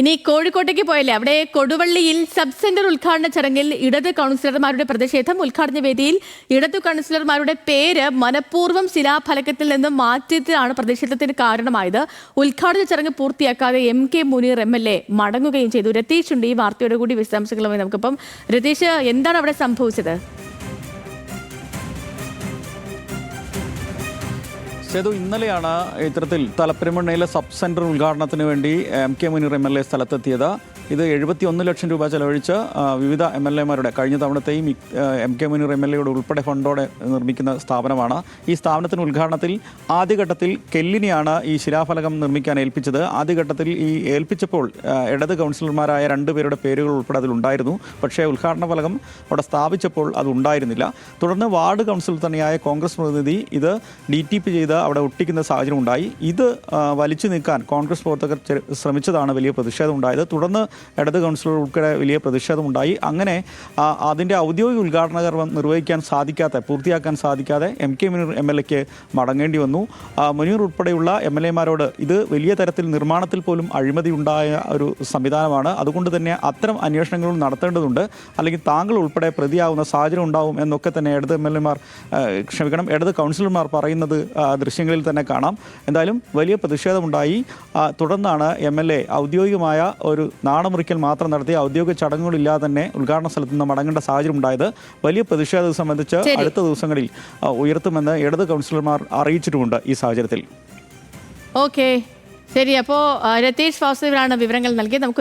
ഇനി കോഴിക്കോട്ടേക്ക് പോയല്ലേ, അവിടെ കൊടുവള്ളിയിൽ സബ് സെന്റർ ഉദ്ഘാടന ചടങ്ങിൽ ഇടത് കൗൺസിലർമാരുടെ പ്രതിഷേധം. ഉദ്ഘാടന വേദിയിൽ ഇടതു കൗൺസിലർമാരുടെ പേര് മനഃപൂർവ്വം ശിലാഫലകത്തിൽ നിന്ന് മാറ്റിയതാണ് പ്രതിഷേധത്തിന് കാരണമായത്. ഉദ്ഘാടന ചടങ്ങ് പൂർത്തിയാക്കാതെ MK മുനീർ MLA മടങ്ങുകയും ചെയ്തു. രതീഷ് ഉണ്ട് ഈ വാർത്തയോട് കൂടി വിശദാംശങ്ങളുമായി നമുക്കിപ്പം. രതീഷ്, എന്താണ് അവിടെ സംഭവിച്ചത്? സേതു, ഇന്നലെയാണ് ഇത്തരത്തിൽ തലപ്പെരുമണ്ണയിലെ സബ് സെന്റർ ഉദ്ഘാടനത്തിന് വേണ്ടി MK മുനീർ MLA സ്ഥലത്തെത്തിയത്. ഇത് 71 ലക്ഷം രൂപ ചെലവഴിച്ച് വിവിധ MLA മാരുടെ കഴിഞ്ഞ തവണത്തെയും MK മുനീർ MLA ഉൾപ്പെടെ ഫണ്ടോടെ നിർമ്മിക്കുന്ന സ്ഥാപനമാണ്. ഈ സ്ഥാപനത്തിന് ഉദ്ഘാടനത്തിൽ ആദ്യഘട്ടത്തിൽ കെല്ലിനെയാണ് ഈ ശിലാഫലകം നിർമ്മിക്കാൻ ഏൽപ്പിച്ചത്. ആദ്യഘട്ടത്തിൽ ഈ ഏൽപ്പിച്ചപ്പോൾ ഇടത് കൗൺസിലർമാരായ 2 പേരുടെ പേരുകൾ ഉൾപ്പെടെ അതിലുണ്ടായിരുന്നു. പക്ഷേ ഉദ്ഘാടന ഫലകം അവിടെ സ്ഥാപിച്ചപ്പോൾ അത് ഉണ്ടായിരുന്നില്ല. തുടർന്ന് വാർഡ് കൗൺസിലർ തന്നെയായ കോൺഗ്രസ് പ്രതിനിധി ഇത് DTP ചെയ്ത് അവിടെ ഒട്ടിക്കുന്ന സാഹചര്യം ഉണ്ടായി. ഇത് വലിച്ചു നീക്കാൻ കോൺഗ്രസ് പ്രവർത്തകർ ശ്രമിച്ചതാണ് വലിയ പ്രതിഷേധം ഉണ്ടായത്. തുടർന്ന് ഇടത് കൗൺസിലർ ഉൾപ്പെടെ വലിയ പ്രതിഷേധമുണ്ടായി. അങ്ങനെ അതിൻ്റെ ഔദ്യോഗിക ഉദ്ഘാടന കർമ്മം പൂർത്തിയാക്കാൻ സാധിക്കാതെ MK മുനീർ MLAക്ക് മടങ്ങേണ്ടി വന്നു. മുനീർ ഉൾപ്പെടെയുള്ള MLA മാരോട് ഇത് വലിയ തരത്തിൽ നിർമ്മാണത്തിൽ പോലും അഴിമതി ഉണ്ടായ ഒരു സംവിധാനമാണ്, അതുകൊണ്ട് തന്നെ അത്തരം അന്വേഷണങ്ങളും നടത്തേണ്ടതുണ്ട്, അല്ലെങ്കിൽ താങ്കൾ ഉൾപ്പെടെ പ്രതിയാവുന്ന സാഹചര്യം ഉണ്ടാവും എന്നൊക്കെ തന്നെ ഇടത് കൗൺസിലർമാർ പറയുന്നത് ദൃശ്യങ്ങളിൽ തന്നെ കാണാം. എന്തായാലും വലിയ പ്രതിഷേധമുണ്ടായി. തുടർന്നാണ് MLA ഔദ്യോഗികമായ ഒരു നാണമുറിക്കൽ മാത്രം നടത്തി ഔദ്യോഗിക ചടങ്ങുകളില്ലാതെ തന്നെ ഉദ്ഘാടന സ്ഥലത്ത് നിന്ന് മടങ്ങേണ്ട സാഹചര്യം ഉണ്ടായത്. വലിയ പ്രതിഷേധം സംബന്ധിച്ച് അടുത്ത ദിവസങ്ങളിൽ ഉയർത്തുമെന്ന് ഇടത് കൗൺസിലർമാർ അറിയിച്ചിട്ടുമുണ്ട്. ഈ സാഹചര്യത്തിൽ ഓക്കെ, ശരി. അപ്പോൾ രതീഷ് വാസുദേവനാണ് വിവരങ്ങൾ നൽകിയത്. നമുക്ക്